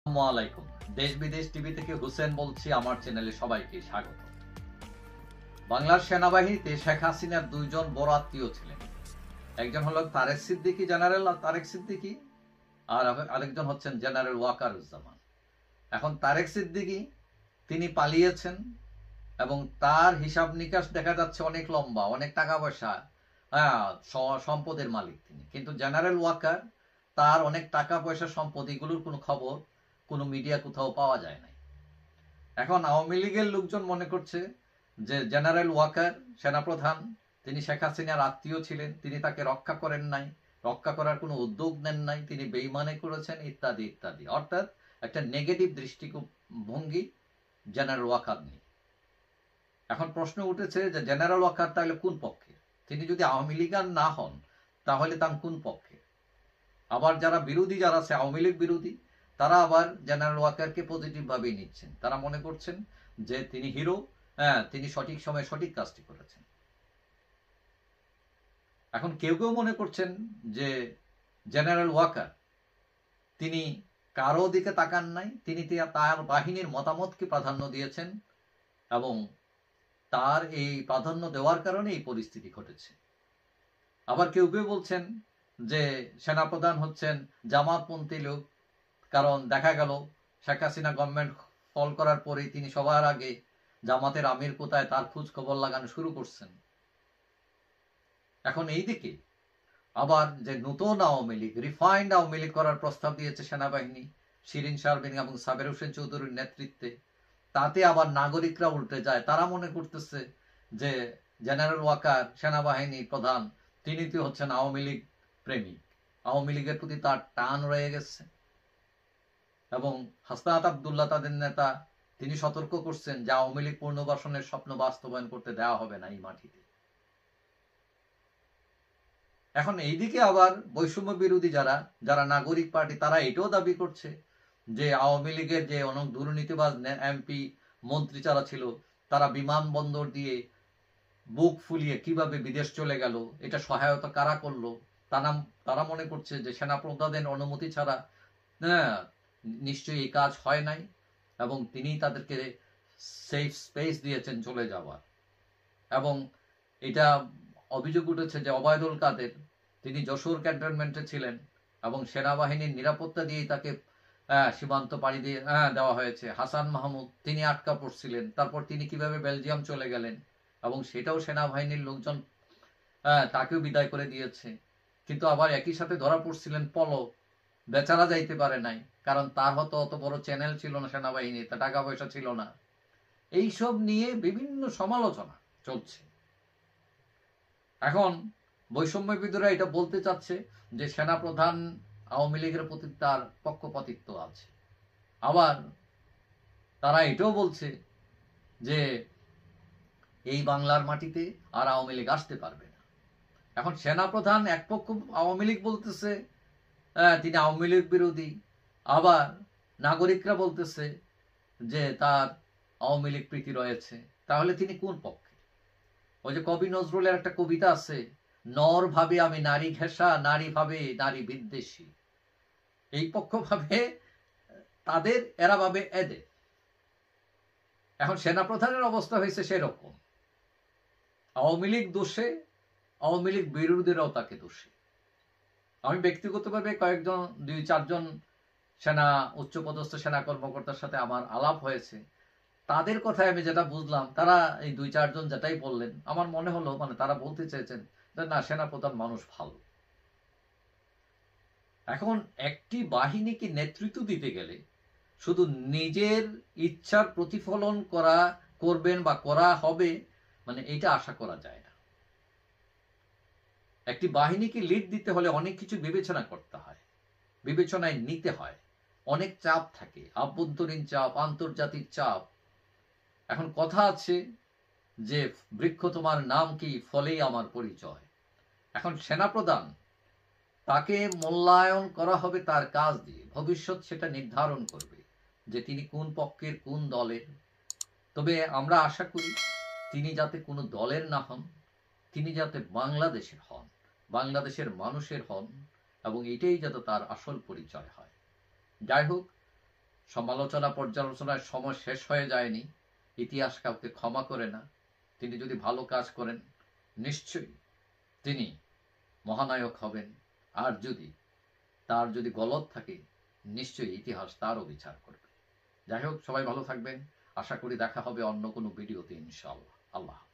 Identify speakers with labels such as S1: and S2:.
S1: আসসালামু আলাইকুম। দেশ বিদেশ টিভি থেকে হুসেন বলছি, আমার চ্যানেলে সবাইকে স্বাগত। বাংলার সেনাবাহিনীতে শেখ হাসিনার দুইজন বড় আত্মীয় ছিলেন। একজন হলো তারেক সিদ্দিকী, জেনারেল তারেক সিদ্দিকী, আর আরেকজন হচ্ছেন জেনারেল ওয়াকারুজ্জামান। এখন তারেক সিদ্দিকী তিনি পালিয়েছেন এবং তার হিসাব নিকাশ দেখা যাচ্ছে অনেক লম্বা, অনেক টাকা পয়সা, হ্যাঁ, সম্পদের মালিক তিনি। কিন্তু জেনারেল ওয়াকার, তার অনেক টাকা পয়সা, সম্পদ, এগুলোর কোনো খবর কোনো মিডিয়া কোথাও পাওয়া যায় না। এখন আওয়ামী লীগের লোকজন মনে করছে যে জেনারেল ওয়াকার সেনাপ্রধান, তিনি শেখ হাসিনার আত্মীয় ছিলেন, তিনি তাকে রক্ষা করেন নাই, রক্ষা করার কোনো উদ্যোগ নেন নাই, তিনি বেইমানি করেছেন, ইত্যাদি ইত্যাদি। অর্থাৎ একটা নেগেটিভ দৃষ্টিভঙ্গি জেনারেল ওয়াকার নিয়ে। এখন প্রশ্ন উঠেছে যে জেনারেল ওয়াকার তাহলে কোন পক্ষে? তিনি যদি আওয়ামী লীগার না হন তাহলে তার কোন পক্ষে? আবার যারা বিরোধী, যারা আছে আওয়ামী লীগ বিরোধী, তারা আবার জেনারেল ওয়াকারকে পজিটিভ ভাবেই নিচ্ছেন। তারা মনে করছেন যে তিনি হিরো, হ্যাঁ, তিনি সঠিক সময়ে সঠিক কাজটি করেছেন। এখন কেউ কেউ মনে করছেন যে জেনারেল ওয়াকার তিনি কারো দিকে তাকান নাই, তিনি তার বাহিনীর মতামতকে প্রাধান্য দিয়েছেন এবং তার এই প্রাধান্য দেওয়ার কারণে এই পরিস্থিতি ঘটেছে। আবার কেউ কেউ বলছেন যে সেনাপ্রধান হচ্ছেন জামাতপন্থী লোক, কারণ দেখা গেল শেখ হাসিনা গভর্নমেন্ট ফল করার পরেই তিনি সবার আগে জামাতের আমির কোথায় তার খোঁজ খবর লাগানো শুরু করছেন। এখন এই দিকে আবার যে নতুন আওয়ামী লীগ, রিফাইন্ড আওয়ামী লীগ করার প্রস্তাব দিয়েছে সেনাবাহিনী শিরিন শারমিন এবং সাবের হোসেন চৌধুরীর নেতৃত্বে, তাতে আবার নাগরিকরা উল্টে যায়। তারা মনে করতেছে যে জেনারেল ওয়াকার সেনাবাহিনী প্রধান, তিনি তো হচ্ছেন আওয়ামী লীগ প্রেমিক, আওয়ামী লীগের প্রতি তার টান রয়ে গেছে। এবং হাসনাত আবদুল্লাহ, তাদের নেতা, তিনি সতর্ক করছেন যে আওয়ামী লীগ পুনর্বাসনের স্বপ্ন বাস্তবায়ন করতে দেওয়া হবে না এই মাটিতে। এখন এইদিকে আবার বৈষম্য বিরোধী যারা যারা নাগরিক পার্টি, তারা এটাও দাবি করছে যে আওয়ামী লীগের যে অনেক দুর্নীতিবাজ এমপি মন্ত্রী যারা ছিল, তারা বিমানবন্দর দিয়ে বুক ফুলিয়ে কিভাবে বিদেশ চলে গেল, এটা সহায়তা কারা করলো। তারা মনে করছে যে সেনাপ্রধানের অনুমতি ছাড়া নিশ্চয়ই এই কাজ হয় নাই এবং তিনি তাদেরকে সেফ স্পেস দিয়েছেন চলে যাওয়ার। এবং এটা অভিযোগ উঠেছে যে ওবায়দুল কাদের, তিনি যশোর ক্যান্টনমেন্টে ছিলেন এবং সেনাবাহিনীর নিরাপত্তা দিয়েই তাকে সীমান্ত পাড়ি দিয়ে দেওয়া হয়েছে। হাসান মাহমুদ, তিনি আটকা পড়ছিলেন, তারপর তিনি কিভাবে বেলজিয়াম চলে গেলেন এবং সেটাও সেনাবাহিনীর লোকজন তাকেও বিদায় করে দিয়েছে। কিন্তু আবার একই সাথে ধরা পড়ছিলেন পলক, বেচারা যাইতে পারে নাই, কারণ তার হয়তো অত বড় চ্যানেল ছিল না সেনাবাহিনী, তার টাকা পয়সা ছিল না। এইসব নিয়ে বিভিন্ন সমালোচনা চলছে। এখন বৈষম্যবিদরা এটা বলতে চাচ্ছে যে সেনাপ্রধান আওয়ামী লীগের প্রতি তার পক্ষপাতিত্ব আছে। আবার তারা এটাও বলছে যে এই বাংলার মাটিতে আর আওয়ামী লীগ আসতে পারবে না। এখন সেনাপ্রধান এক পক্ষ আওয়ামী লীগ বলতেছে তিনি আওয়ামী লীগ বিরোধী, আবার নাগরিকরা বলতেছে যে তার আওয়ামী লীগ প্রীতি রয়েছে। তাহলে তিনি কোন পক্ষে? ওই যে কবি নজরুলের একটা কবিতা আছে, নর ভাবে আমি নারী ঘেঁষা, নারী ভাবে নারী বিদ্বেষী। এই পক্ষ ভাবে তাদের, এরা ভাবে এদের। এখন সেনাপ্রধানের অবস্থা হয়েছে সেরকম, আওয়ামী লীগ দোষে, আওয়ামী লীগ বিরোধীরাও তাকে দোষী। আমি ব্যক্তিগতভাবে কয়েকজন, 2-4 জন সেনা উচ্চপদস্থ সেনা কর্মকর্তার সাথে আমার আলাপ হয়েছে। তাদের কথায় আমি যেটা বুঝলাম, তারা এই 2-4 জন যেটাই বললেন, আমার মনে হলো মানে তারা বলতে চেয়েছেন যে না, সেনাপ্রধান মানুষ ভালো। এখন একটি বাহিনীকে নেতৃত্ব দিতে গেলে শুধু নিজের ইচ্ছার প্রতিফলন করবেন বা করা হবে, মানে এটা আশা করা যায় না। একটি বাহিনীকে লিড দিতে হলে অনেক কিছু বিবেচনা করতে হয়, বিবেচনায় নিতে হয়, অনেক চাপ থাকে, আভ্যন্তরীণ চাপ, আন্তর্জাতিক চাপ। এখন কথা আছে যে বৃক্ষ তোমার নাম কি, ফলেই আমার পরিচয়। এখন সেনাপ্রধান, তাকে মূল্যায়ন করা হবে তার কাজ দিয়ে, ভবিষ্যৎ সেটা নির্ধারণ করবে যে তিনি কোন পক্ষের, কোন দলের। তবে আমরা আশা করি তিনি যাতে কোনো দলের না হন, তিনি যাতে বাংলাদেশের হন, বাংলাদেশের মানুষের হন, এবং এটাই যাতে তার আসল পরিচয় হয়। যাই হোক, সমালোচনা পর্যালোচনার সময় শেষ হয়ে যায়নি। ইতিহাস কাউকে ক্ষমা করে না। তিনি যদি ভালো কাজ করেন নিশ্চয়ই তিনি মহানায়ক হবেন, আর তার যদি গলত থাকে নিশ্চয়ই ইতিহাস তারও বিচার করবে। যাই হোক, সবাই ভালো থাকবেন। আশা করি দেখা হবে অন্য কোনো ভিডিওতে ইনশাআল্লাহ। আল্লাহ।